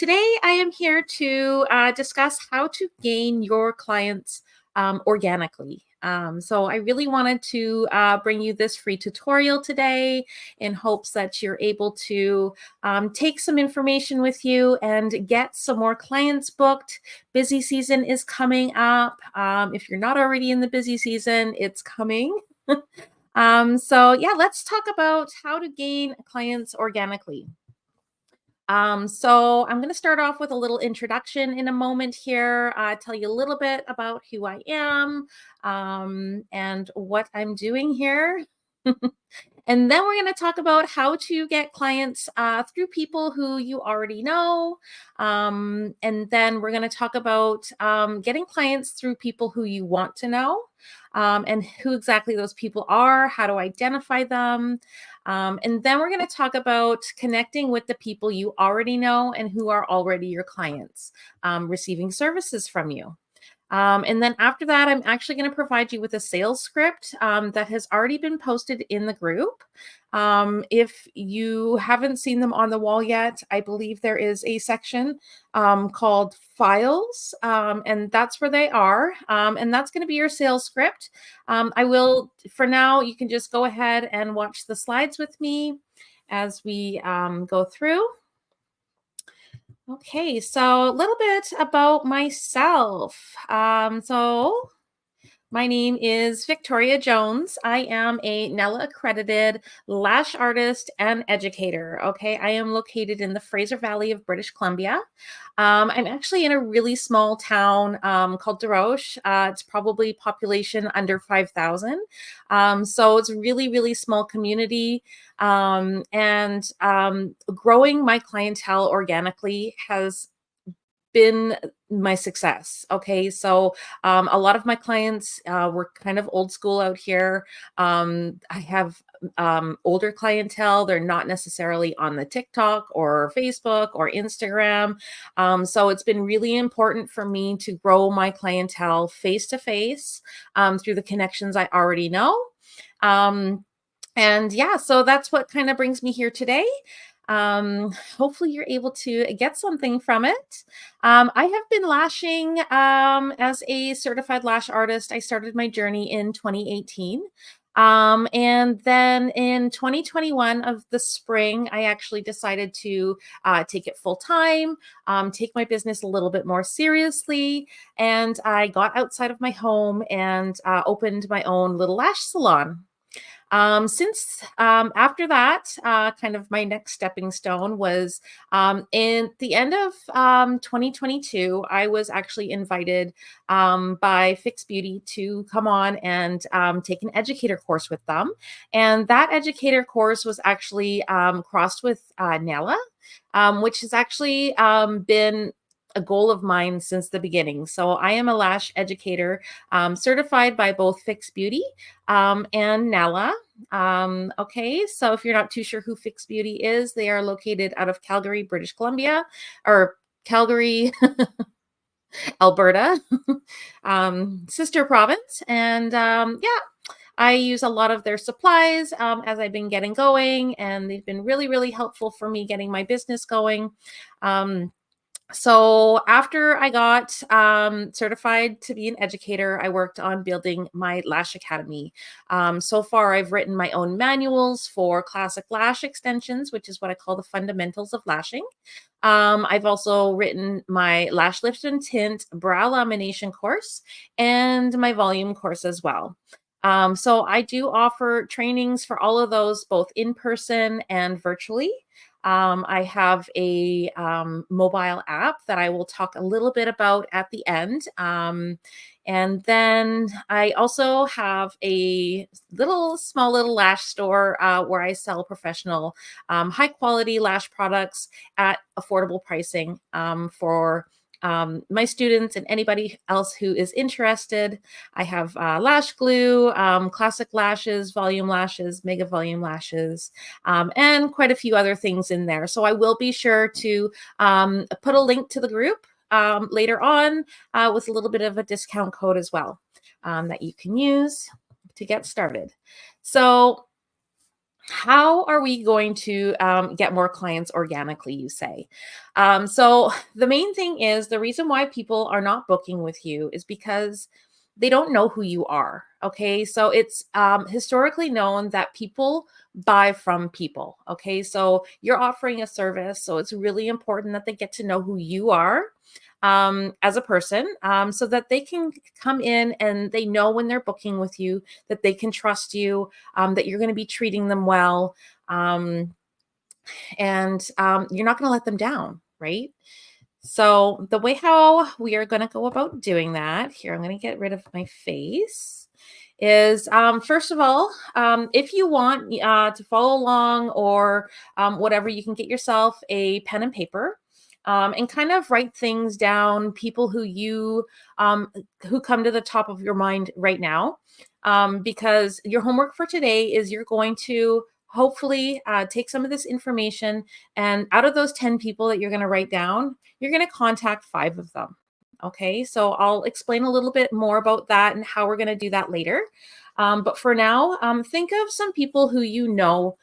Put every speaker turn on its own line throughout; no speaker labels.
Today I am here to discuss how to gain your clients organically. So I really wanted to bring you this free tutorial today in hopes that you're able to take some information with you and get some more clients booked. Busy season is coming up. If you're not already in the busy season, it's coming. So yeah, let's talk about how to gain clients organically. So I'm going to start off with a little introduction in a moment here, tell you a little bit about who I am and what I'm doing here. And then we're going to talk about how to get clients through people who you already know. And then we're going to talk about getting clients through people who you want to know and who exactly those people are, how to identify them. And then we're going to talk about connecting with the people you already know and who are already your clients, receiving services from you. And then after that, I'm actually going to provide you with a sales script that has already been posted in the group. If you haven't seen them on the wall yet, I believe there is a section called files, and that's where they are. And that's going to be your sales script. I will, for now, you can just go ahead and watch the slides with me as we go through. Okay, so a little bit about myself. My name is Victoria Jones. I am a NELA accredited lash artist and educator. Okay, I am located in the Fraser Valley of British Columbia. I'm actually in a really small town called Desroches. It's probably population under 5,000. So it's a really, really small community. And growing my clientele organically has been my success. Okay, so a lot of my clients were kind of old school out here. I have older clientele. They're not necessarily on the TikTok or Facebook or Instagram. So it's been really important for me to grow my clientele face to face through the connections I already know. And yeah, so that's what kind of brings me here today. Hopefully you're able to get something from it. I have been lashing as a certified lash artist. I started my journey in 2018. And then in 2021 of the spring, I actually decided to take it full time, take my business a little bit more seriously. And I got outside of my home and opened my own little lash salon. Since after that, kind of my next stepping stone was in the end of 2022, I was actually invited by Fix Beauty to come on and take an educator course with them. And that educator course was actually crossed with NELA, which has actually been a goal of mine since the beginning. So I am a lash educator certified by both Fix Beauty and NELA. Okay, so if you're not too sure who Fix Beauty is, they are located out of Calgary, British Columbia, or Calgary, Alberta, sister province. And yeah, I use a lot of their supplies as I've been getting going, and they've been really, really helpful for me getting my business going. So after I got certified to be an educator, I worked on building my Lash Academy. So far, I've written my own manuals for classic lash extensions, which is what I call the fundamentals of lashing. I've also written my Lash Lift and Tint brow lamination course and my volume course as well. So I do offer trainings for all of those, both in person and virtually. I have a mobile app that I will talk a little bit about at the end. And then I also have a small little lash store where I sell professional, high quality lash products at affordable pricing for my students and anybody else who is interested. I have lash glue, classic lashes, volume lashes, mega volume lashes, and quite a few other things in there. So I will be sure to put a link to the group later on with a little bit of a discount code as well that you can use to get started. So How are we going to get more clients organically, you say? So, the main thing is the reason why people are not booking with you is because they don't know who you are. Okay. So, it's historically known that people buy from people. Okay. So, you're offering a service. So, it's really important that they get to know who you are as a person, so that they can come in and they know when they're booking with you that they can trust you, that you're going to be treating them well, um, and you're not going to let them down, right? So, the way how we are going to go about doing that here, I'm going to get rid of my face. Is first of all, if you want to follow along or whatever, you can get yourself a pen and paper, and kind of write things down, people who come to the top of your mind right now, because your homework for today is you're going to hopefully take some of this information, and out of those 10 people that you're going to write down, you're going to contact 5 of them. Okay, so I'll explain a little bit more about that and how we're going to do that later. But for now, think of some people who you know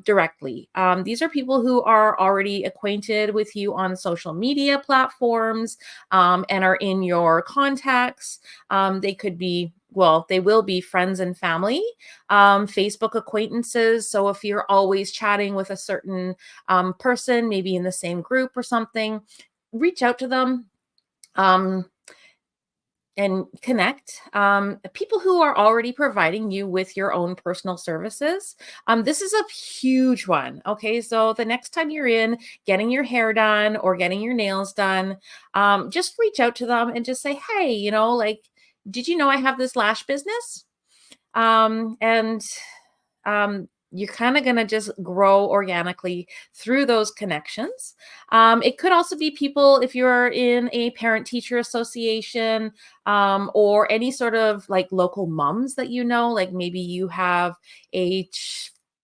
directly. These are people who are already acquainted with you on social media platforms, and are in your contacts. They could be, well, they will be friends and family, Facebook acquaintances. So if you're always chatting with a certain person, maybe in the same group or something, reach out to them, um, and connect. People who are already providing you with your own personal services. This is a huge one. Okay. So the next time you're in getting your hair done or getting your nails done, just reach out to them and just say, hey, like, did you know I have this lash business? And you're kind of going to just grow organically through those connections. It could also be people, if you're in a parent teacher association, or any sort of like local moms that like maybe you have a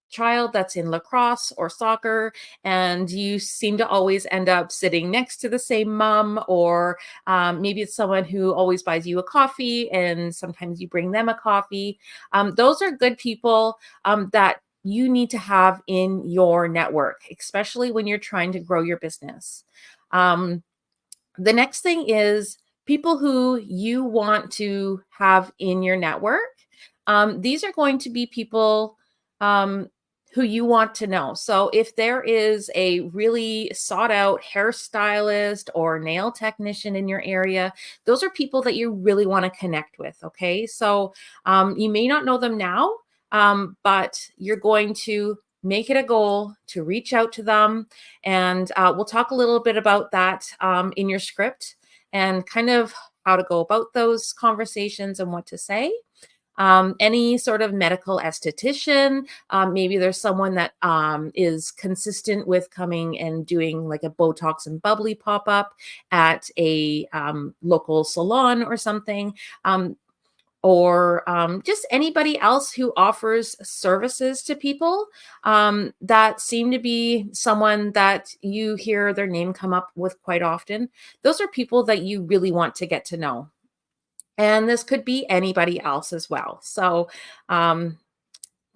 child that's in lacrosse or soccer, and you seem to always end up sitting next to the same mom, or maybe it's someone who always buys you a coffee and sometimes you bring them a coffee. Those are good people that you need to have in your network, especially when you're trying to grow your business. Um, the next thing is people who you want to have in your network. These are going to be people um, who you want to know. So if there is a really sought out hairstylist or nail technician in your area, those are people that you really want to connect with. Okay. So you may not know them now, but you're going to make it a goal to reach out to them. And we'll talk a little bit about that in your script and kind of how to go about those conversations and what to say. Any sort of medical esthetician, maybe there's someone that is consistent with coming and doing like a Botox and bubbly pop up at a local salon or something. Or just anybody else who offers services to people that seem to be someone that you hear their name come up with quite often. Those are people that you really want to get to know. And this could be anybody else as well. So um,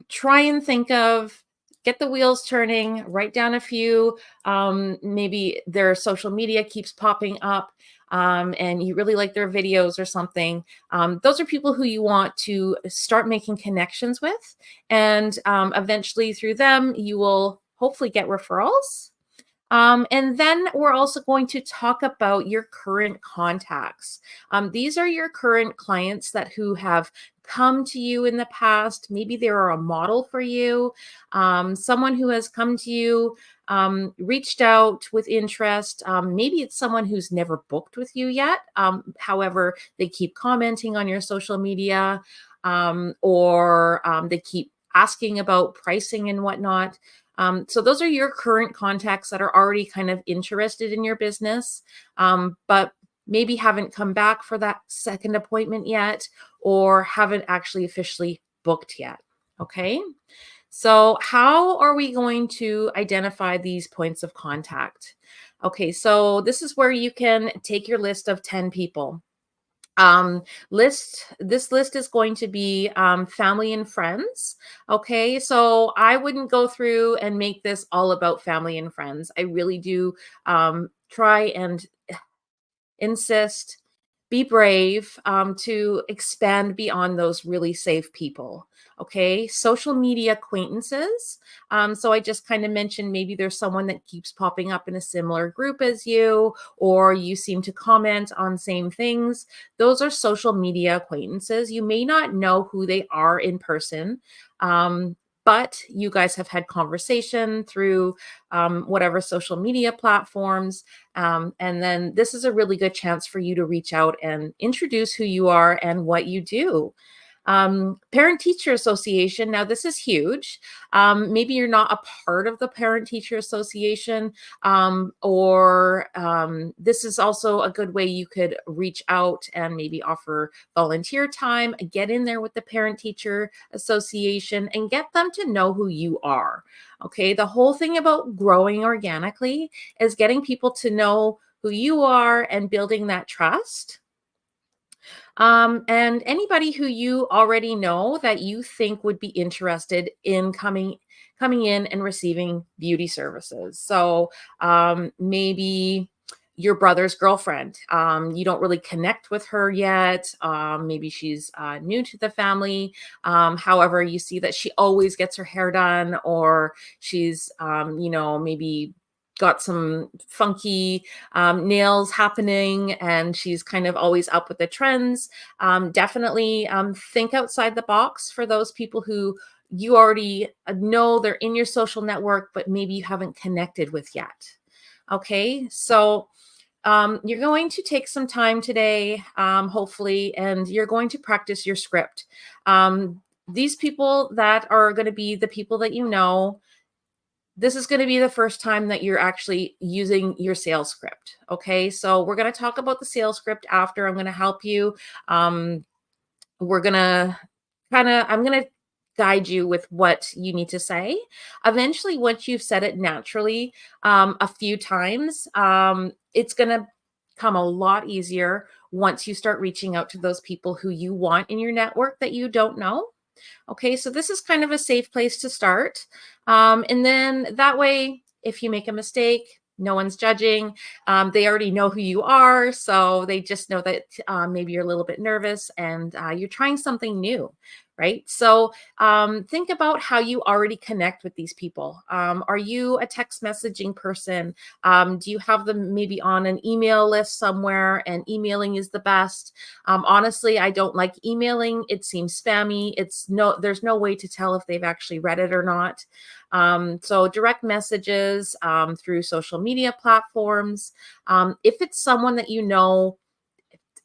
try and think of, get the wheels turning, write down a few. Maybe their social media keeps popping up, and you really like their videos or something. Those are people who you want to start making connections with. And eventually through them, you will hopefully get referrals. And then we're also going to talk about your current contacts. These are your current clients that who have come to you in the past. Maybe they are a model for you, someone who has come to you, reached out with interest. Maybe it's someone who's never booked with you yet. However, they keep commenting on your social media, or they keep asking about pricing and whatnot. So those are your current contacts that are already kind of interested in your business, but maybe haven't come back for that second appointment yet, or haven't actually officially booked yet. Okay. So how are we going to identify these points of contact? Okay. So this is where you can take your list of 10 people. um this list is going to be family and friends. Okay, so I wouldn't go through and make this all about family and friends. I really do try and insist, be brave, to expand beyond those really safe people. Okay. Social media acquaintances. So I just kind of mentioned maybe there's someone that keeps popping up in a similar group as you, or you seem to comment on same things. Those are social media acquaintances. You may not know who they are in person. But you guys have had conversation through whatever social media platforms, and then this is a really good chance for you to reach out and introduce who you are and what you do. Parent teacher association. Now, this is huge. Maybe you're not a part of the parent teacher association, or this is also a good way you could reach out and maybe offer volunteer time, get in there with the parent teacher association and get them to know who you are. Okay. The whole thing about growing organically is getting people to know who you are and building that trust. And anybody who you already know that you think would be interested in coming in and receiving beauty services. So maybe your brother's girlfriend. You don't really connect with her yet. Maybe she's new to the family. However, you see that she always gets her hair done, or she's, maybe got some funky nails happening and she's kind of always up with the trends. Definitely think outside the box for those people who you already know they're in your social network, but maybe you haven't connected with yet. Okay, so you're going to take some time today, hopefully, and you're going to practice your script. These people that are going to be the people that you know, this is going to be the first time that you're actually using your sales script. Okay. So we're going to talk about the sales script after. I'm going to help you. Um, we're going to I'm going to guide you with what you need to say. Eventually, once you've said it naturally a few times, it's going to come a lot easier once you start reaching out to those people who you want in your network that you don't know. Okay, so this is kind of a safe place to start. And then that way, if you make a mistake, no one's judging. They already know who you are. So they just know that maybe you're a little bit nervous and you're trying something new, right? So think about how you already connect with these people. Are you a text messaging person? Do you have them maybe on an email list somewhere and emailing is the best? Honestly, I don't like emailing. It seems spammy. There's no way to tell if they've actually read it or not. So direct messages through social media platforms. If it's someone that you know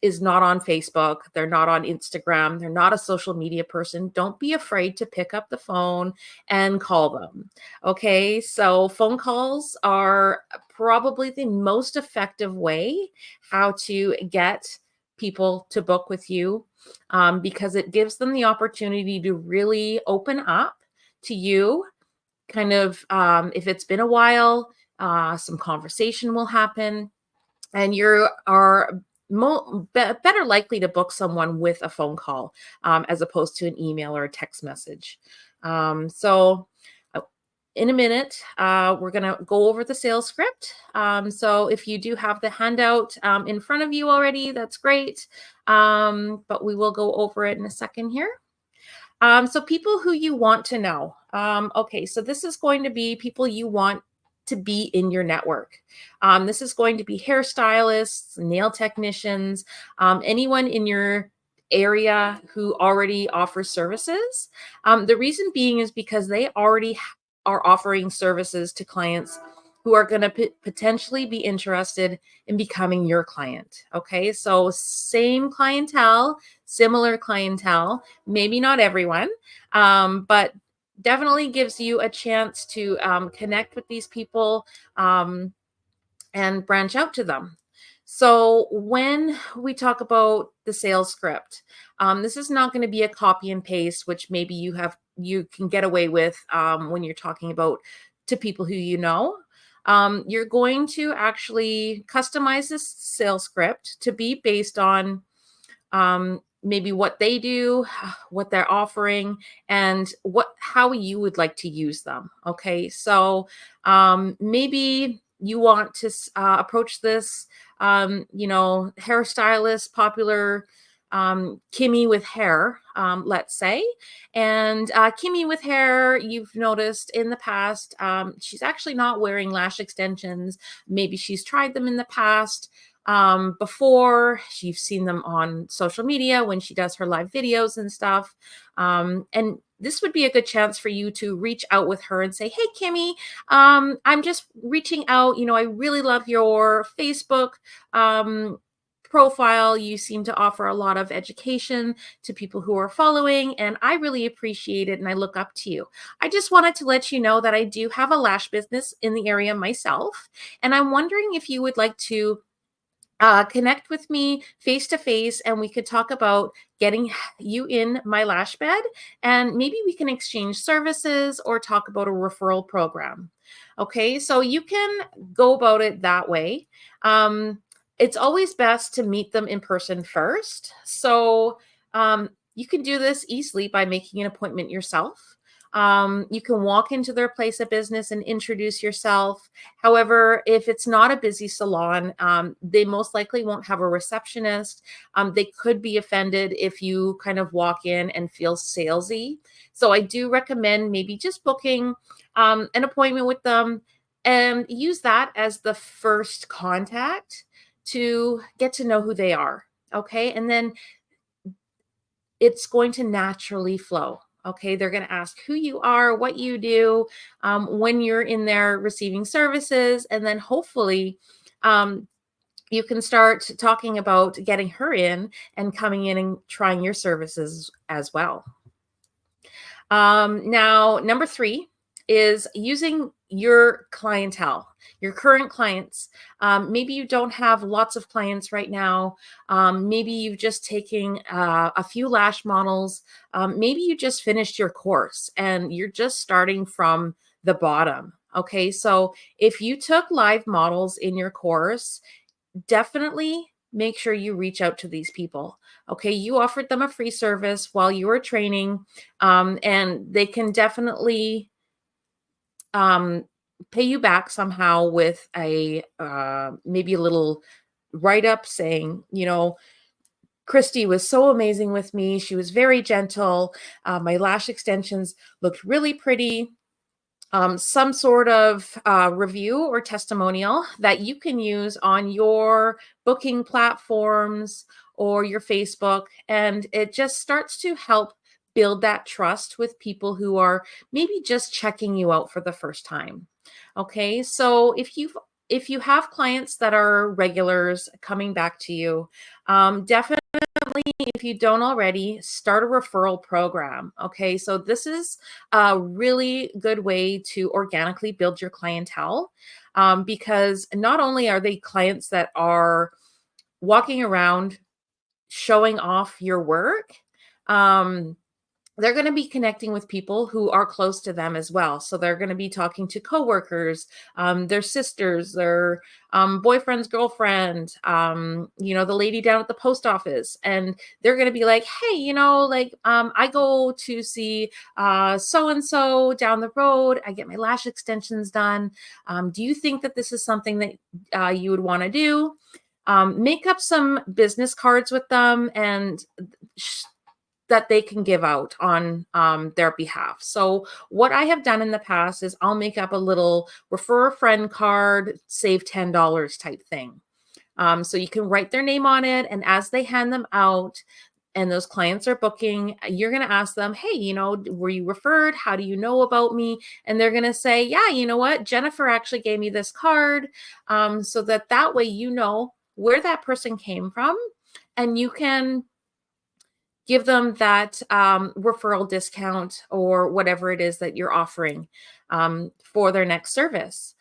is not on Facebook, they're not on Instagram, they're not a social media person, don't be afraid to pick up the phone and call them. Okay, so phone calls are probably the most effective way how to get people to book with you, because it gives them the opportunity to really open up to you. Kind of, if it's been a while, some conversation will happen and you are better likely to book someone with a phone call, as opposed to an email or a text message. So in a minute, we're going to go over the sales script. So if you do have the handout in front of you already, that's great. But we will go over it in a second here. So people who you want to know. Okay, so this is going to be people you want to be in your network. This is going to be hairstylists, nail technicians, anyone in your area who already offers services. The reason being is because they already are offering services to clients who are going to potentially be interested in becoming your client. Okay, so same clientele, similar clientele, maybe not everyone, but definitely gives you a chance to connect with these people and branch out to them. So when we talk about the sales script, this is not going to be a copy and paste, which maybe you can get away with when you're talking about to people who you know. You're going to actually customize this sales script to be based on maybe what they do, what they're offering, and how you would like to use them. Okay, so maybe you want to approach this, hairstylist, popular Kimmy with hair, let's say. And Kimmy with hair, you've noticed in the past, she's actually not wearing lash extensions. Maybe she's tried them in the past before. You've seen them on social media when she does her live videos and stuff. And this would be a good chance for you to reach out with her and say, hey, Kimmy, I'm just reaching out. I really love your Facebook profile. You seem to offer a lot of education to people who are following, and I really appreciate it and I look up to you. I just wanted to let you know that I do have a lash business in the area myself, and I'm wondering if you would like to connect with me face to face, and we could talk about getting you in my lash bed, and maybe we can exchange services or talk about a referral program. Okay, so you can go about it that way. It's always best to meet them in person first. So you can do this easily by making an appointment yourself. You can walk into their place of business and introduce yourself. However, if it's not a busy salon, they most likely won't have a receptionist. They could be offended if you kind of walk in and feel salesy. So I do recommend maybe just booking an appointment with them and use that as the first contact to get to know who they are. Okay. And then it's going to naturally flow. Okay, they're going to ask who you are, what you do, when you're in there receiving services, and then hopefully you can start talking about getting her in and coming in and trying your services as well. Now, number 3 is using your clientele, your current clients. Maybe you don't have lots of clients right now. Maybe you've just taken a few lash models. Maybe you just finished your course and you're just starting from the bottom. Okay, so if you took live models in your course, definitely make sure you reach out to these people. Okay, you offered them a free service while you were training, and they can definitely pay you back somehow with a maybe a little write up saying, Christy was so amazing with me. She was very gentle. My lash extensions looked really pretty. Some sort of review or testimonial that you can use on your booking platforms or your Facebook. And it just starts to help build that trust with people who are maybe just checking you out for the first time. Okay, so if you have clients that are regulars coming back to you, definitely, if you don't already, start a referral program. Okay, so this is a really good way to organically build your clientele, because not only are they clients that are walking around showing off your work, they're going to be connecting with people who are close to them as well. So they're going to be talking to coworkers, their sisters, their boyfriend's girlfriend, the lady down at the post office. And they're going to be like, hey, I go to see so-and-so down the road. I get my lash extensions done. Do you think that this is something that you would want to do? Make up some business cards with them and that they can give out on their behalf. So what I have done in the past is I'll make up a little refer a friend card, save $10 type thing. So you can write their name on it, and as they hand them out and those clients are booking, you're going to ask them, hey, were you referred? How do you know about me? And they're going to say, yeah, you know what? Jennifer actually gave me this card, so that way you know where that person came from, and you can give them that referral discount or whatever it is that you're offering for their next service.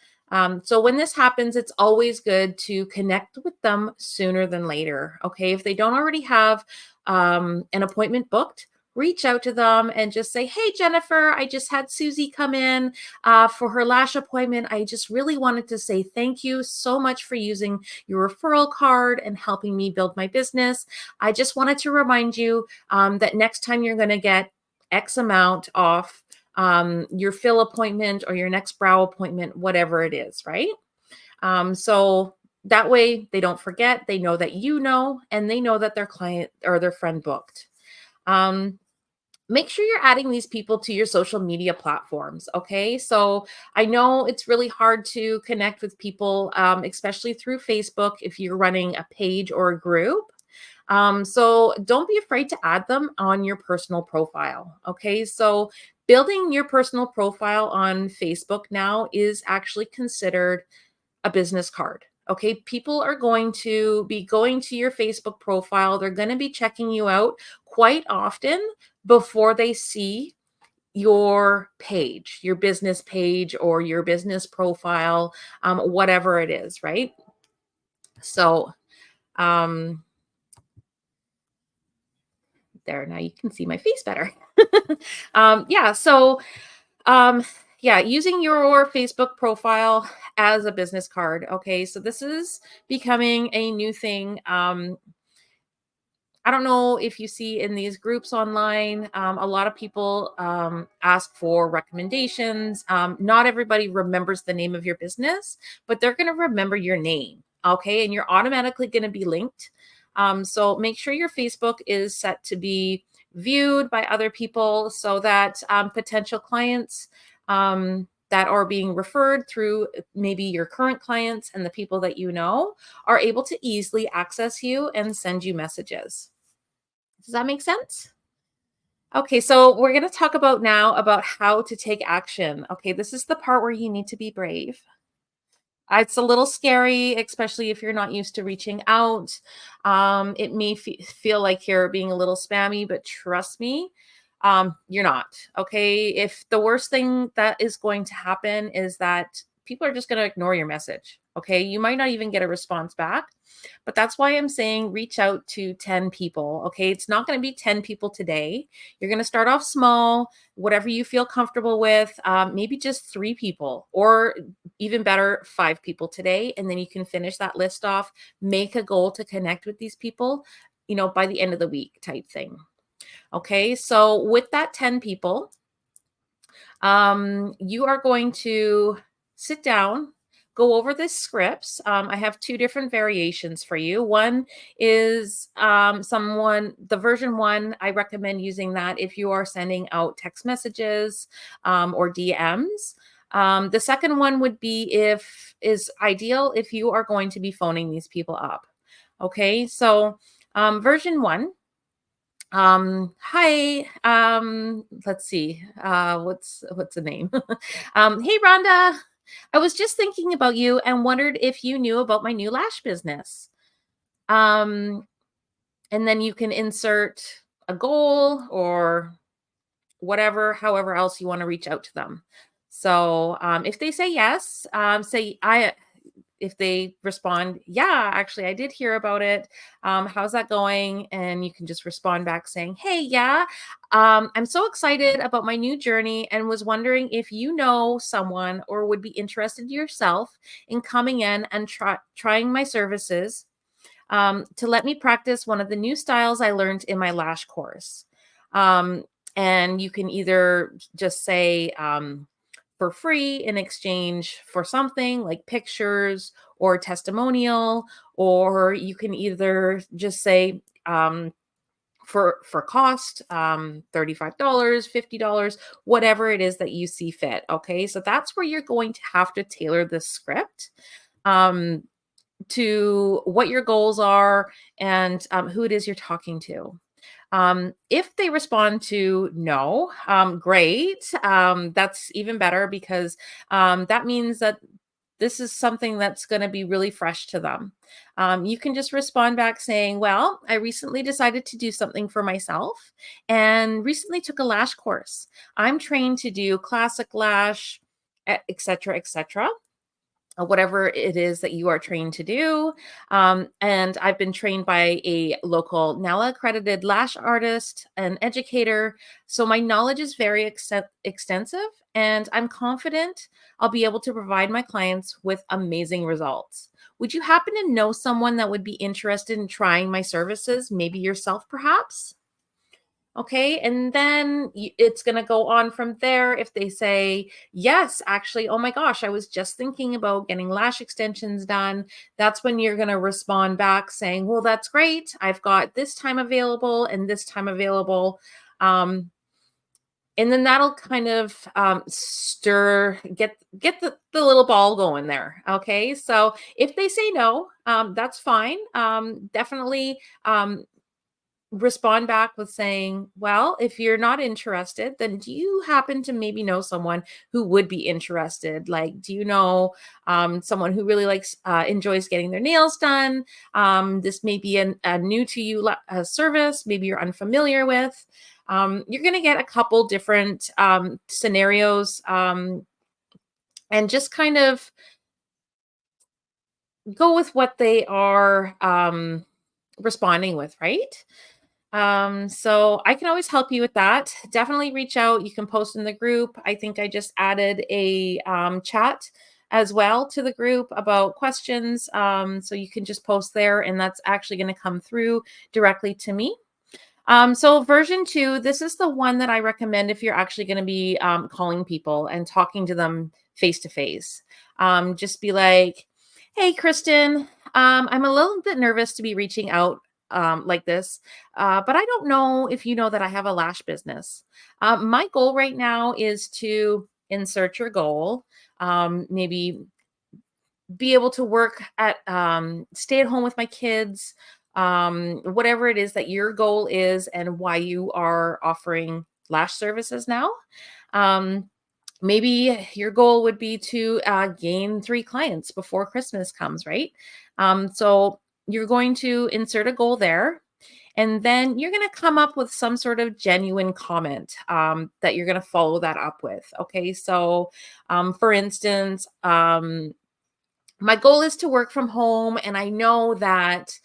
So when this happens, it's always good to connect with them sooner than later. Okay, if they don't already have an appointment booked, reach out to them and just say, "Hey, Jennifer, I just had Susie come in for her lash appointment. I just really wanted to say thank you so much for using your referral card and helping me build my business. I just wanted to remind you that next time you're going to get X amount off your fill appointment or your next brow appointment, whatever it is, right?" So that way they don't forget, they know that you know, and they know that their client or their friend booked. Um, Make sure you're adding these people to your social media platforms. Okay. So I know it's really hard to connect with people, especially through Facebook if you're running a page or a group. So don't be afraid to add them on your personal profile. Okay. So building your personal profile on Facebook now is actually considered a business card. Okay. People are going to be going to your Facebook profile. They're going to be checking you out quite often before they see your page, your business page or your business profile, whatever it is, right? So, um, there, now you can see my face better. Yeah. So, um, yeah, using your Facebook profile as a business card. Okay. So, this is becoming a new thing. I don't know if you see in these groups online, a lot of people ask for recommendations. Not everybody remembers the name of your business, but they're going to remember your name. Okay. And you're automatically going to be linked. So make sure your Facebook is set to be viewed by other people so that potential clients that are being referred through maybe your current clients and the people that you know are able to easily access you and send you messages. Does that make sense? Okay, so we're going to talk about now about how to take action. Okay, this is the part where you need to be brave. It's a little scary, especially if you're not used to reaching out. It may feel like you're being a little spammy, but trust me, you're not. Okay. If the worst thing that is going to happen is that people are just going to ignore your message. Okay. You might not even get a response back, but that's why I'm saying reach out to 10 people. Okay. It's not going to be 10 people today. You're going to start off small, whatever you feel comfortable with, maybe just 3 people, or even better, 5 people today. And then you can finish that list off, make a goal to connect with these people, by the end of the week type thing. Okay. So with that 10 people, you are going to sit down, go over the scripts. I have 2 different variations for you. One is the version one, I recommend using that if you are sending out text messages or DMs. The second one would be is ideal if you are going to be phoning these people up. Okay, so version one. Hi. Let's see. What's the name? Hey Rhonda. I was just thinking about you and wondered if you knew about my new lash business. Um, and then you can insert a goal or whatever, however else you want to reach out to them. So if they say yes, say I if they respond, yeah, actually, I did hear about it. How's that going? And you can just respond back saying, hey, yeah, I'm so excited about my new journey and was wondering if you know someone or would be interested yourself in coming in and trying my services to let me practice one of the new styles I learned in my lash course. Um, and you can either just say, for free in exchange for something like pictures or testimonial, or you can either just say for cost, $35, $50, whatever it is that you see fit. Okay, so that's where you're going to have to tailor the script um, to what your goals are and who it is you're talking to. If they respond to no, great. That's even better because that means that this is something that's going to be really fresh to them. You can just respond back saying, well, I recently decided to do something for myself and recently took a lash course. I'm trained to do classic lash, etc., etc. whatever it is that you are trained to do. And I've been trained by a local NALA accredited lash artist and educator. So my knowledge is very extensive, and I'm confident I'll be able to provide my clients with amazing results. Would you happen to know someone that would be interested in trying my services? Maybe yourself, perhaps? Okay. And then it's going to go on from there. If they say, yes, actually, oh my gosh, I was just thinking about getting lash extensions done. That's when you're going to respond back saying, well, that's great. I've got this time available and this time available. Um, and then that'll kind of get the little ball going there. Okay. So if they say no, that's fine. Definitely respond back with saying, well, if you're not interested, then do you happen to maybe know someone who would be interested? Like, do you know someone who really enjoys getting their nails done? This may be a new to you service, maybe you're unfamiliar with. You're going to get a couple different scenarios, and just kind of go with what they are responding with, right? So I can always help you with that. Definitely reach out. You can post in the group. I think I just added a chat as well to the group about questions. So you can just post there, and that's actually going to come through directly to me. So version 2, this is the one that I recommend if you're actually going to be calling people and talking to them face to face. Just be like, hey, Kristen, I'm a little bit nervous to be reaching out like this, but I don't know if you know that I have a lash business. My goal right now is to insert your goal, maybe be able to work at stay at home with my kids, whatever it is that your goal is and why you are offering lash services now. um, Maybe your goal would be to gain 3 clients before Christmas comes, right? So you're going to insert a goal there, and then you're going to come up with some sort of genuine comment that you're going to follow that up with. Okay, so for instance, my goal is to work from home, and I know that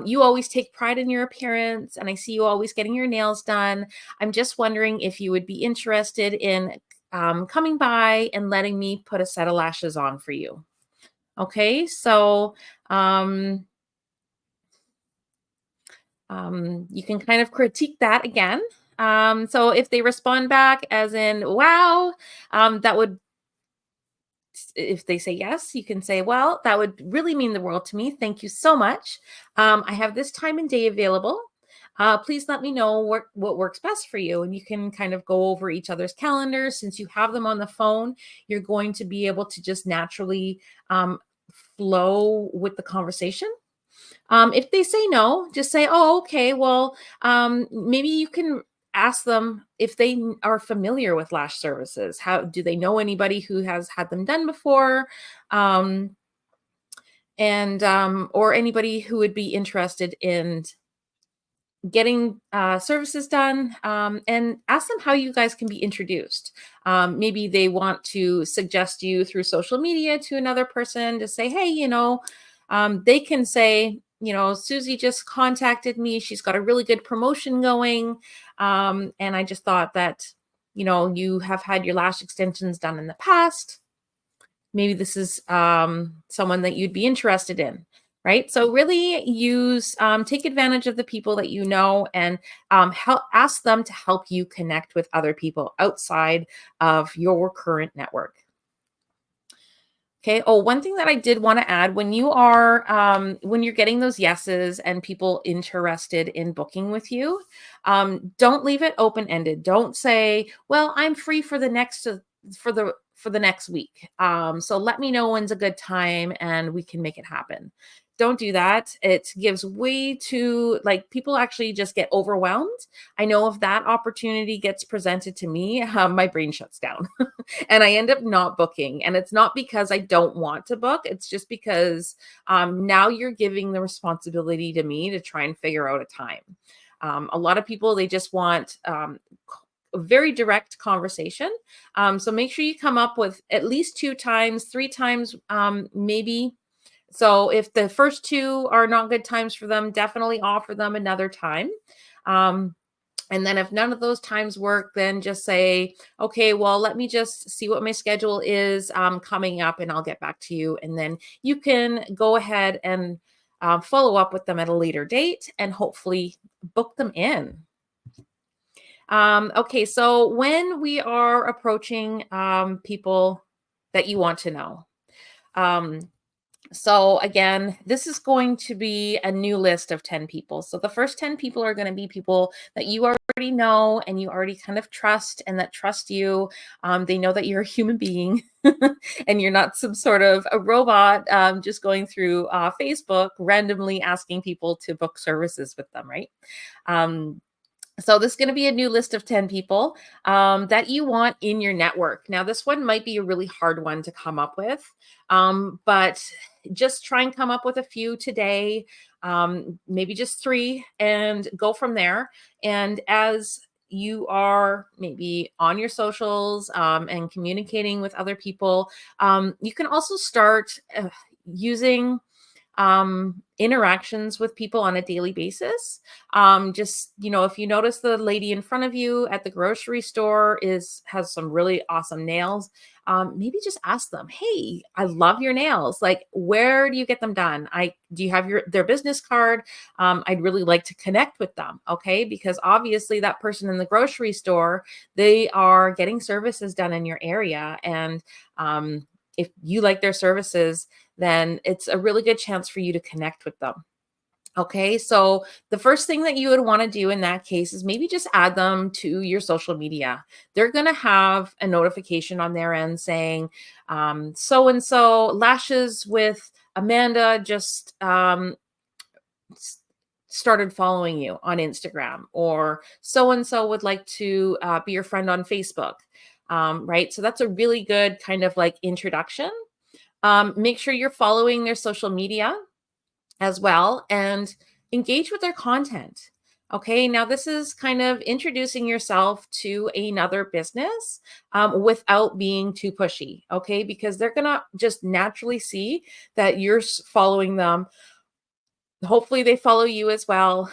you always take pride in your appearance, and I see you always getting your nails done. I'm just wondering if you would be interested in coming by and letting me put a set of lashes on for you. Okay, so um, you can kind of critique that again. So if they respond back as in, wow, that would if they say yes, you can say, well, that would really mean the world to me. Thank you so much. I have this time and day available. Please let me know what works best for you. And you can kind of go over each other's calendars. Since you have them on the phone, you're going to be able to just naturally flow with the conversation. If they say no, just say, oh, okay, well, maybe you can ask them if they are familiar with lash services. How do they know anybody who has had them done before? Um, and or anybody who would be interested in getting services done, and ask them how you guys can be introduced. Maybe they want to suggest you through social media to another person to say, hey, they can say, Susie just contacted me. She's got a really good promotion going. And I just thought that, you have had your lash extensions done in the past. Maybe this is someone that you'd be interested in, right? So really take advantage of the people that you know, and ask them to help you connect with other people outside of your current network. Okay. Oh, one thing that I did want to add, when you're getting those yeses and people interested in booking with you, don't leave it open ended. Don't say, well, I'm free for the next week. So let me know when's a good time and we can make it happen. Don't do that. It gives way too, people actually just get overwhelmed. I know if that opportunity gets presented to me, my brain shuts down. And I end up not booking. And it's not because I don't want to book. It's just because now you're giving the responsibility to me to try and figure out a time. A lot of people, they just want a very direct conversation. So make sure you come up with at least 2 times, 3 times, maybe. So if the first two are not good times for them, definitely offer them another time. Um, and then if none of those times work, then just say, okay, well, let me just see what my schedule is coming up and I'll get back to you. And then you can go ahead and follow up with them at a later date and hopefully book them in. Okay, so when we are approaching people that you want to know, um, so again, this is going to be a new list of 10 people. So the first 10 people are going to be people that you already know and you already kind of trust and that trust you. They know that you're a human being and you're not some sort of a robot just going through Facebook randomly asking people to book services with them, right? Um, so this is going to be a new list of 10 people that you want in your network. Now, this one might be a really hard one to come up with, but just try and come up with a few today, maybe just 3, and go from there. And as you are maybe on your socials and communicating with other people, you can also start using interactions with people on a daily basis. Just, if you notice the lady in front of you at the grocery store has some really awesome nails, maybe just ask them, hey, I love your nails. Like, where do you get them done? Do you have their business card? I'd really like to connect with them. Okay. Because obviously that person in the grocery store, they are getting services done in your area. And if you like their services, then it's a really good chance for you to connect with them. Okay, so the first thing that you would want to do in that case is maybe just add them to your social media. They're going to have a notification on their end saying, so and so lashes with Amanda just started following you on Instagram, or so and so would like to be your friend on Facebook. Right, so that's a really good kind of like introduction. Make sure you're following their social media as well and engage with their content. Okay, now this is kind of introducing yourself to another business without being too pushy. Okay, because they're going to just naturally see that you're following them. Hopefully they follow you as well.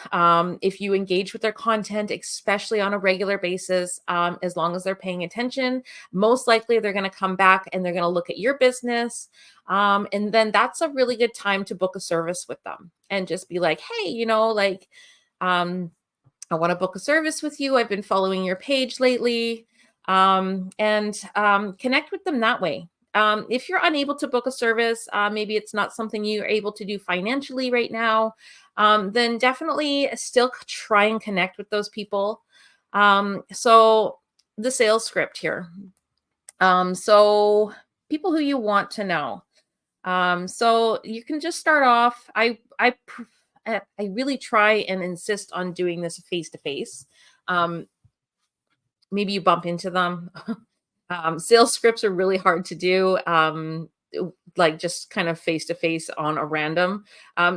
If you engage with their content, especially on a regular basis, as long as they're paying attention, most likely they're going to come back and they're going to look at your business. And then that's a really good time to book a service with them and just be like, hey, um, I want to book a service with you. I've been following your page lately, and connect with them that way. If you're unable to book a service, maybe it's not something you're able to do financially right now, then definitely still try and connect with those people. So the sales script here. So people who you want to know. So you can just start off. I really try and insist on doing this face to face. Maybe you bump into them. Sales scripts are really hard to do. Like just kind of face to face on a random.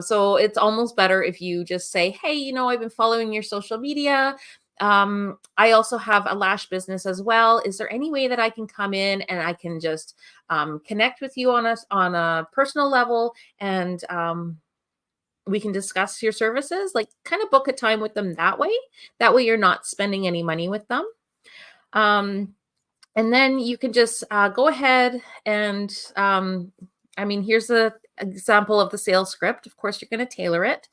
So it's almost better if you just say, hey, I've been following your social media. I also have a lash business as well. Is there any way that I can come in and I can just connect with you on a personal level, and we can discuss your services? Like, kind of book a time with them that way. That way you're not spending any money with them. And then you can just go ahead and, here's an example of the sales script. Of course, you're going to tailor it.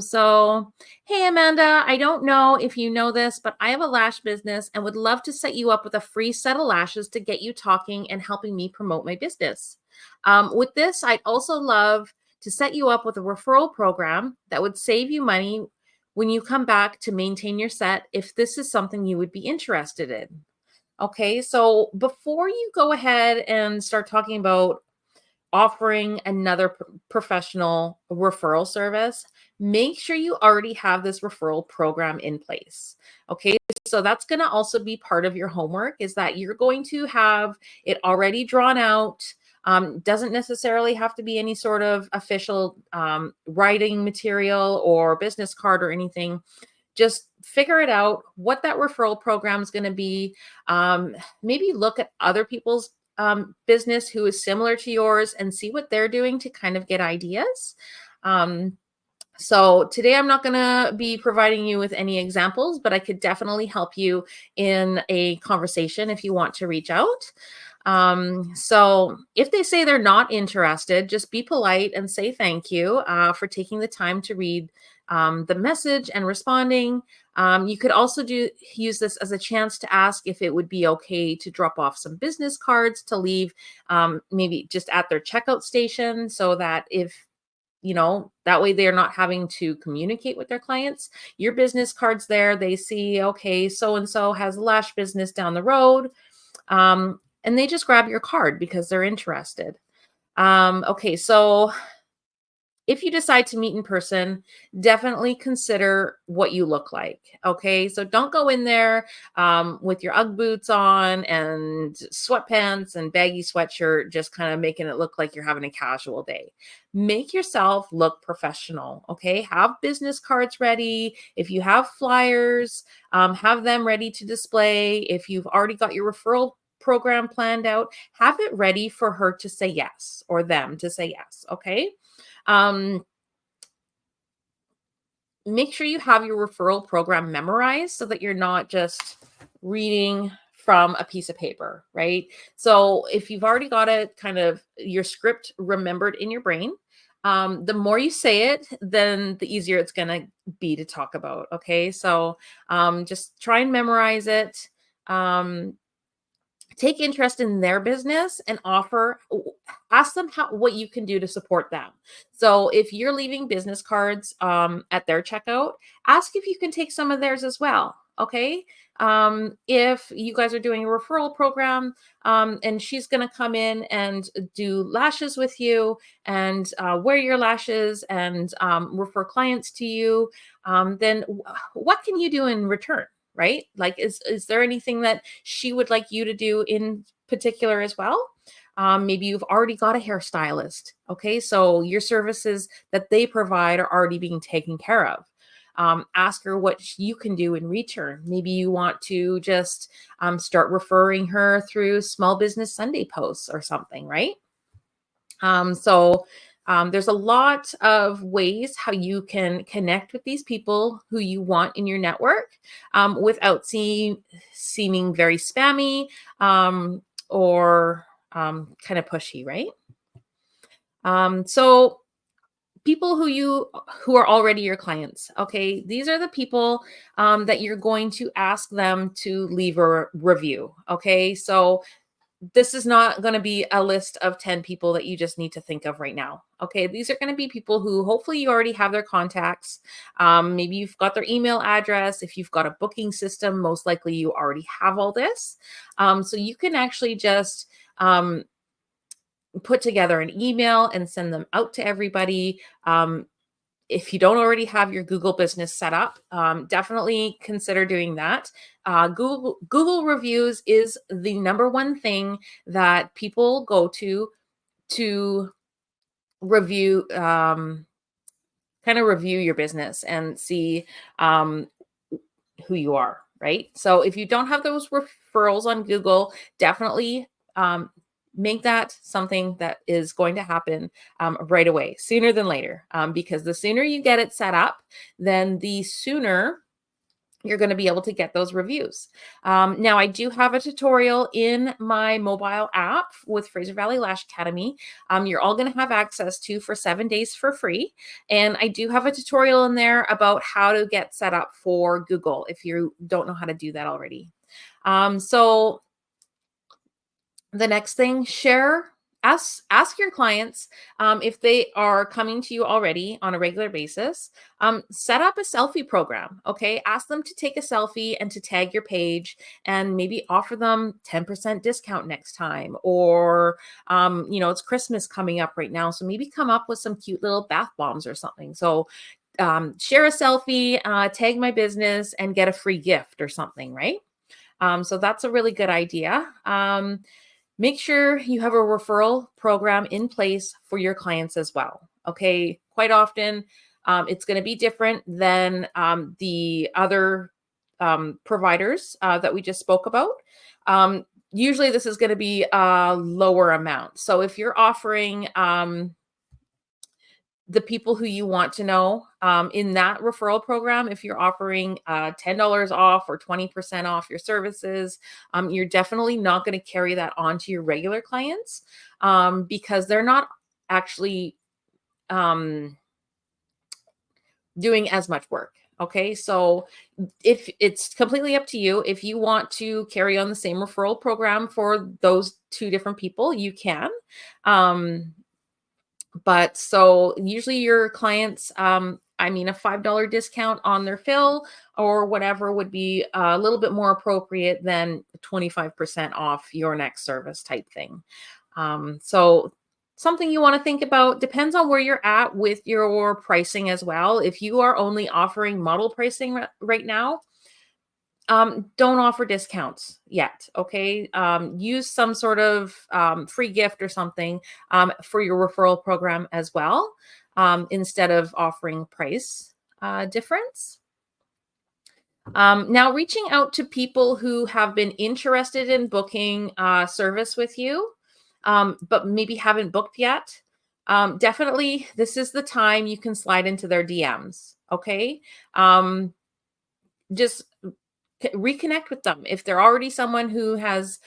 So, hey, Amanda, I don't know if you know this, but I have a lash business and would love to set you up with a free set of lashes to get you talking and helping me promote my business. With this, I'd also love to set you up with a referral program that would save you money when you come back to maintain your set, if this is something you would be interested in. Okay, so before you go ahead and start talking about offering another professional referral service, make sure you already have this referral program in place. Okay, so that's going to also be part of your homework, is that you're going to have it already drawn out. Doesn't necessarily have to be any sort of official writing material or business card or anything. just figure it out what that referral program is going to be. Maybe look at other people's business who is similar to yours and see what they're doing to kind of get ideas. So today I'm not going to be providing you with any examples, but I could definitely help you in a conversation if you want to reach out. So if they say they're not interested, just be polite and say thank you for taking the time to read the message and responding. You could also use this as a chance to ask if it would be okay to drop off some business cards to leave maybe just at their checkout station, so that if that way they're not having to communicate with their clients. Your business cards there, they see, okay, so and so has a lash business down the road. And they just grab your card because they're interested. Okay, so if you decide to meet in person, definitely consider what you look like. Okay, so don't go in there with your Ugg boots on and sweatpants and baggy sweatshirt, just kind of making it look like you're having a casual day. Make yourself look professional. Okay, have business cards ready. If you have flyers, have them ready to display. If you've already got your referral program planned out, have it ready for her to say yes or them to say yes. Okay. Um, Make sure you have your referral program memorized so that you're not just reading from a piece of paper, right? So if you've already got it kind of your script remembered in your brain, the more you say it, then the easier it's going to be to talk about. Okay. So just try and memorize it. Take interest in their business and ask them what you can do to support them. So if you're leaving business cards at their checkout, ask if you can take some of theirs as well. Okay. If you guys are doing a referral program and she's going to come in and do lashes with you and wear your lashes and refer clients to you, then what can you do in return? Right? Like, is there anything that she would like you to do in particular as well? Maybe you've already got a hairstylist. Okay, so your services that they provide are already being taken care of. Ask her what you can do in return. Maybe you want to just start referring her through Small Business Sunday posts or something, right? There's a lot of ways how you can connect with these people who you want in your network without seeming very spammy or kind of pushy, right? So people who are already your clients, okay, these are the people that you're going to ask them to leave a review. Okay, so this is not going to be a list of 10 people that you just need to think of right now. Okay. These are going to be people who hopefully you already have their contacts. Maybe you've got their email address. If you've got a booking system, most likely you already have all this. So you can actually just put together an email and send them out to everybody. If you don't already have your Google business set up, definitely consider doing that. Google reviews is the number one thing that people go to review, kind of review your business and see um, who you are, right? So if you don't have those referrals on Google, definitely make that something that is going to happen right away, sooner than later, because the sooner you get it set up, then the sooner you're going to be able to get those reviews. Now, I do have a tutorial in my mobile app with Fraser Valley Lash Academy. You're all going to have access to for 7 days for free. And I do have a tutorial in there about how to get set up for Google if you don't know how to do that already. So the next thing, ask your clients if they are coming to you already on a regular basis. Set up a selfie program. Okay, ask them to take a selfie and to tag your page, and maybe offer them 10% discount next time. Or it's Christmas coming up right now, so maybe come up with some cute little bath bombs or something. So share a selfie, tag my business, and get a free gift or something, right? So that's a really good idea. Make sure you have a referral program in place for your clients as well. Okay. Quite often, It's going to be different than the other providers that we just spoke about. Usually this is going to be a lower amount. So if you're offering the people who you want to know in that referral program, if you're offering $10 off or 20% off your services, you're definitely not going to carry that on to your regular clients because they're not actually doing as much work. Okay, so if it's completely up to you, if you want to carry on the same referral program for those two different people, you can. But so usually your clients, I mean, a $5 discount on their fill or whatever would be a little bit more appropriate than 25% off your next service type thing. So something you want to think about depends on where you're at with your pricing as well. If you are only offering model pricing right now, don't offer discounts yet. Okay. Use some sort of free gift or something for your referral program as well, instead of offering price difference. Now, reaching out to people who have been interested in booking service with you, but maybe haven't booked yet. Definitely, this is the time you can slide into their DMs. Okay. Just reconnect with them. If they're already someone who has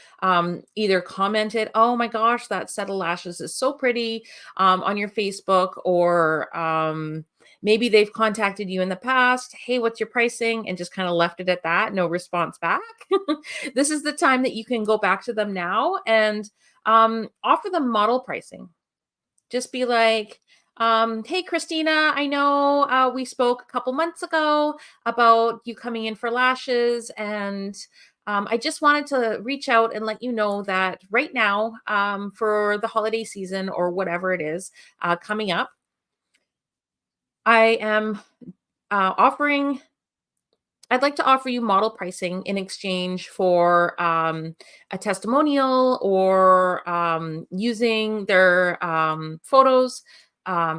either commented, oh my gosh, that set of lashes is so pretty on your Facebook, or maybe they've contacted you in the past, hey, what's your pricing? And just kind of left it at that, no response back. This is the time that you can go back to them now and offer them model pricing. Just be like, hey, Christina, I know we spoke a couple months ago about you coming in for lashes. And I just wanted to reach out and let you know that right now, for the holiday season or whatever it is coming up, I am offering I'd like to offer you model pricing in exchange for a testimonial or using their photos,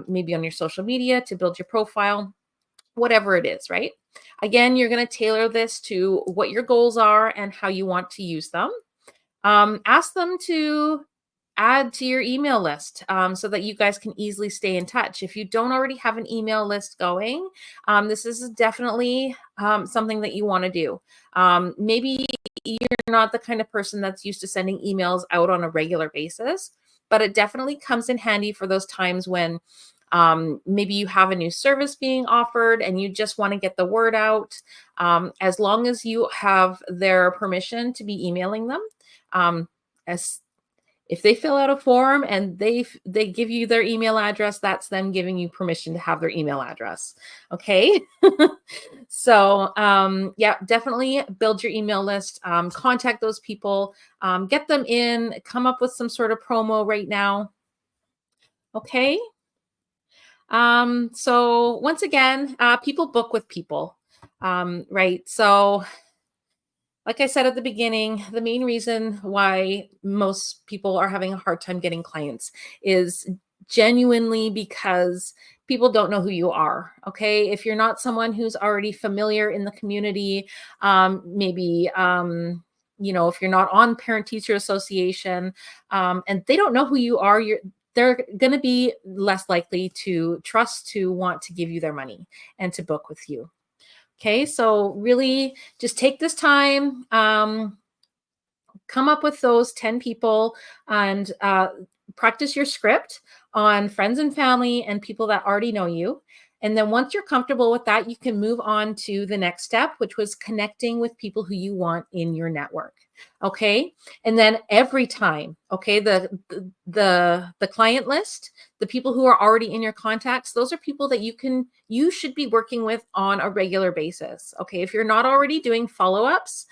maybe on your social media to build your profile, whatever it is, right? Again, you're going to tailor this to what your goals are and how you want to use them. Ask them to add to your email list so that you guys can easily stay in touch. If you don't already have an email list going, this is definitely something that you want to do. Maybe you're not the kind of person that's used to sending emails out on a regular basis, but it definitely comes in handy for those times when maybe you have a new service being offered and you just want to get the word out. As long as you have their permission to be emailing them, as if they fill out a form and they give you their email address, that's them giving you permission to have their email address. Okay. So yeah, definitely build your email list, contact those people, get them in, come up with some sort of promo right now. Okay. So once again, people book with people, right? So like I said at the beginning, the main reason why most people are having a hard time getting clients is genuinely because people don't know who you are. Okay. If you're not someone who's already familiar in the community, maybe, if you're not on Parent Teacher Association, and they don't know who you are, they're going to be less likely to trust to want to give you their money and to book with you. Okay, so really just take this time, come up with those 10 people and practice your script on friends and family and people that already know you. And then once you're comfortable with that, you can move on to the next step, which was connecting with people who you want in your network. Okay. And then every time, okay, the client list, the people who are already in your contacts, those are people that you should be working with on a regular basis. Okay. If you're not already doing follow-ups,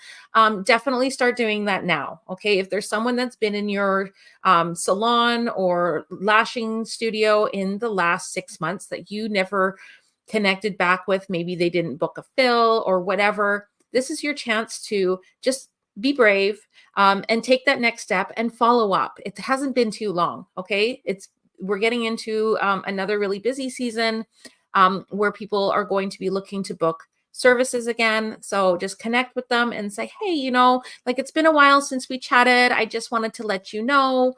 definitely start doing that now. Okay. If there's someone that's been in your salon or lashing studio in the last 6 months that you never connected back with, maybe they didn't book a fill or whatever, this is your chance to just be brave and take that next step and follow up. It hasn't been too long. Okay. We're getting into another really busy season. where people are going to be looking to book services again. So just connect with them and say, hey, like it's been a while since we chatted. I just wanted to let you know.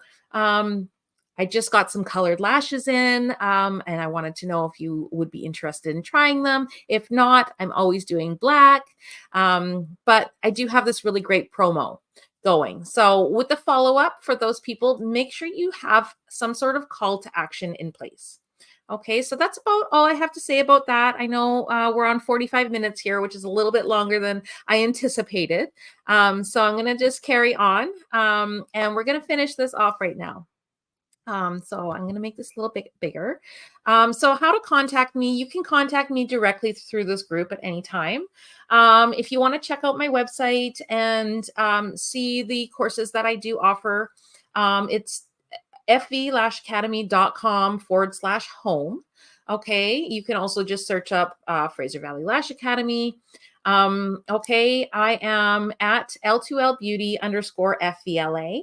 I just got some colored lashes in, and I wanted to know if you would be interested in trying them. If not, I'm always doing black. But I do have this really great promo going. So with the follow up for those people, make sure you have some sort of call to action in place. Okay, so that's about all I have to say about that. I know we're on 45 minutes here, which is a little bit longer than I anticipated. So I'm going to just carry on, and we're going to finish this off right now. So I'm going to make this a little bit bigger. So how to contact me, you can contact me directly through this group at any time. If you want to check out my website and see the courses that I do offer, it's fv-academy.com/home. Okay. You can also just search up Fraser Valley Lash Academy. Okay. I am at L2L Beauty _FVLA.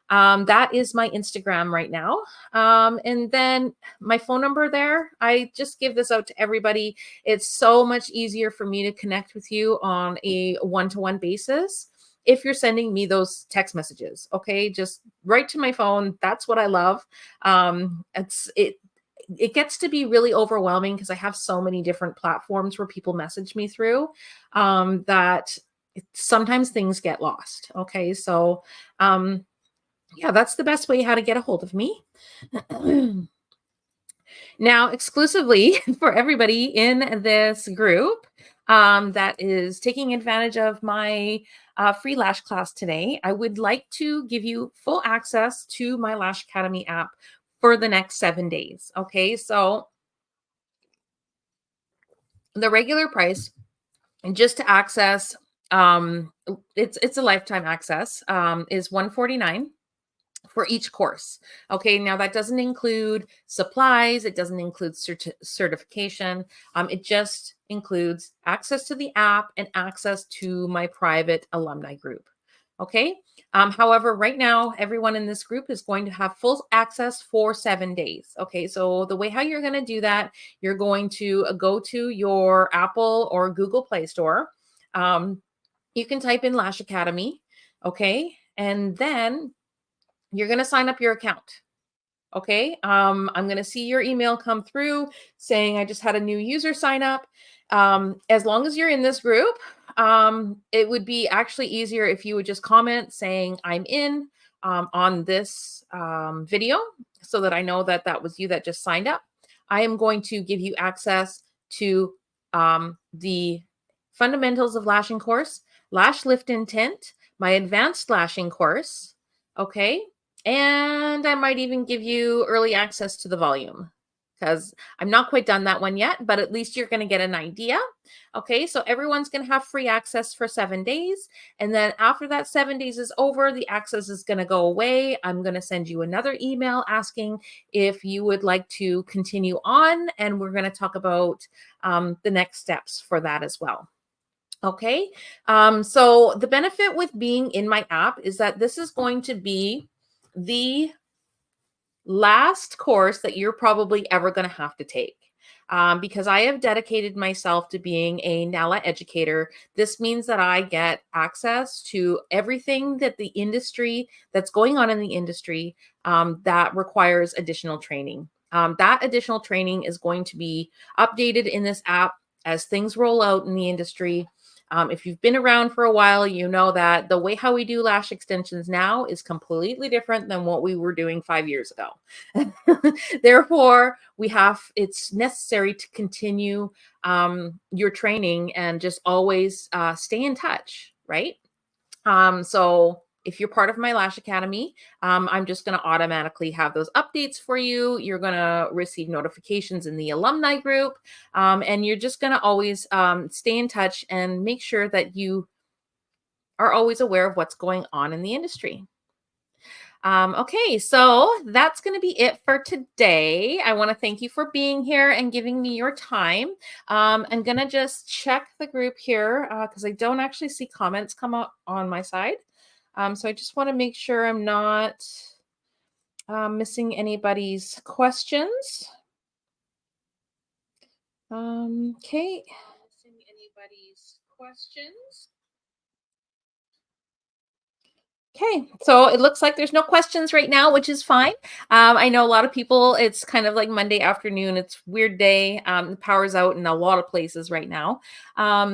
That is my Instagram right now. And then my phone number there, I just give this out to everybody. It's so much easier for me to connect with you on a one-to-one basis if you're sending me those text messages. Okay, just right to my phone. That's what I love. It gets to be really overwhelming because I have so many different platforms where people message me through, that sometimes things get lost. Okay, so yeah, that's the best way how to get a hold of me. Now, exclusively for everybody in this group that is taking advantage of my free lash class today, I would like to give you full access to my Lash Academy app for the next 7 days. Okay, so the regular price, and just to access, it's a lifetime access, is $149 for each course. Okay, now that doesn't include supplies, it doesn't include certification. It just includes access to the app and access to my private alumni group. Okay, however, right now, everyone in this group is going to have full access for 7 days. Okay, so the way how you're going to do that, you're going to go to your Apple or Google Play Store. You can type in Lash Academy. Okay, and then you're going to sign up your account. Okay. I'm going to see your email come through saying I just had a new user sign up. As long as you're in this group, it would be actually easier if you would just comment saying I'm in on this video so that I know that that was you that just signed up. I am going to give you access to the fundamentals of lashing course, lash lift and tint, my advanced lashing course. Okay. And I might even give you early access to the volume because I'm not quite done that one yet, but at least you're going to get an idea. Okay, so everyone's going to have free access for 7 days. And then after that 7 days is over, the access is going to go away. I'm going to send you another email asking if you would like to continue on. And we're going to talk about the next steps for that as well. Okay, so the benefit with being in my app is that this is going to be the last course that you're probably ever going to have to take. Because I have dedicated myself to being a NALA educator. This means that I get access to everything that the industry that's going on in the industry that requires additional training. That additional training is going to be updated in this app as things roll out in the industry. If you've been around for a while, you know that the way how we do lash extensions now is completely different than what we were doing 5 years ago. Therefore, it's necessary to continue your training and just always stay in touch, right? So if you're part of my Lash Academy, I'm just going to automatically have those updates for you. You're going to receive notifications in the alumni group, and you're just going to always stay in touch and make sure that you are always aware of what's going on in the industry. Okay, so that's going to be it for today. I want to thank you for being here and giving me your time. I'm going to just check the group here because I don't actually see comments come up on my side. So I just want to make sure I'm not missing anybody's questions. Okay. Assuming anybody's questions. Okay, so it looks like there's no questions right now, which is fine. I know a lot of people, it's kind of like Monday afternoon. It's weird day. The power's out in a lot of places right now.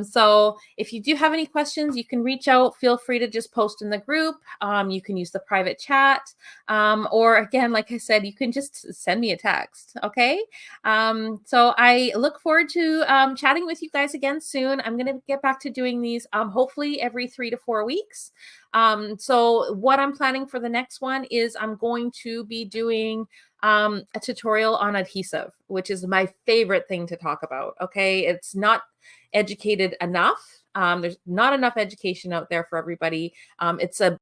So if you do have any questions, you can reach out. Feel free to just post in the group. You can use the private chat. Or again, like I said, you can just send me a text. Okay. So I look forward to chatting with you guys again soon. I'm going to get back to doing these hopefully every 3 to 4 weeks. So what I'm planning for the next one is I'm going to be doing a tutorial on adhesive, which is my favorite thing to talk about. Okay. It's not educated enough. There's not enough education out there for everybody. It's a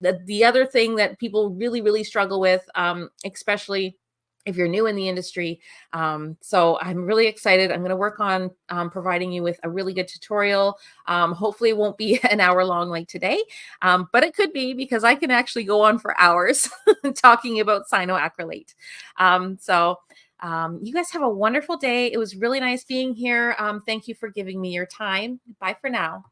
the other thing that people really, really struggle with, especially if you're new in the industry. So I'm really excited. I'm going to work on providing you with a really good tutorial. Hopefully, it won't be an hour long like today, but it could be because I can actually go on for hours talking about cyanoacrylate. You guys have a wonderful day. It was really nice being here. Thank you for giving me your time. Bye for now.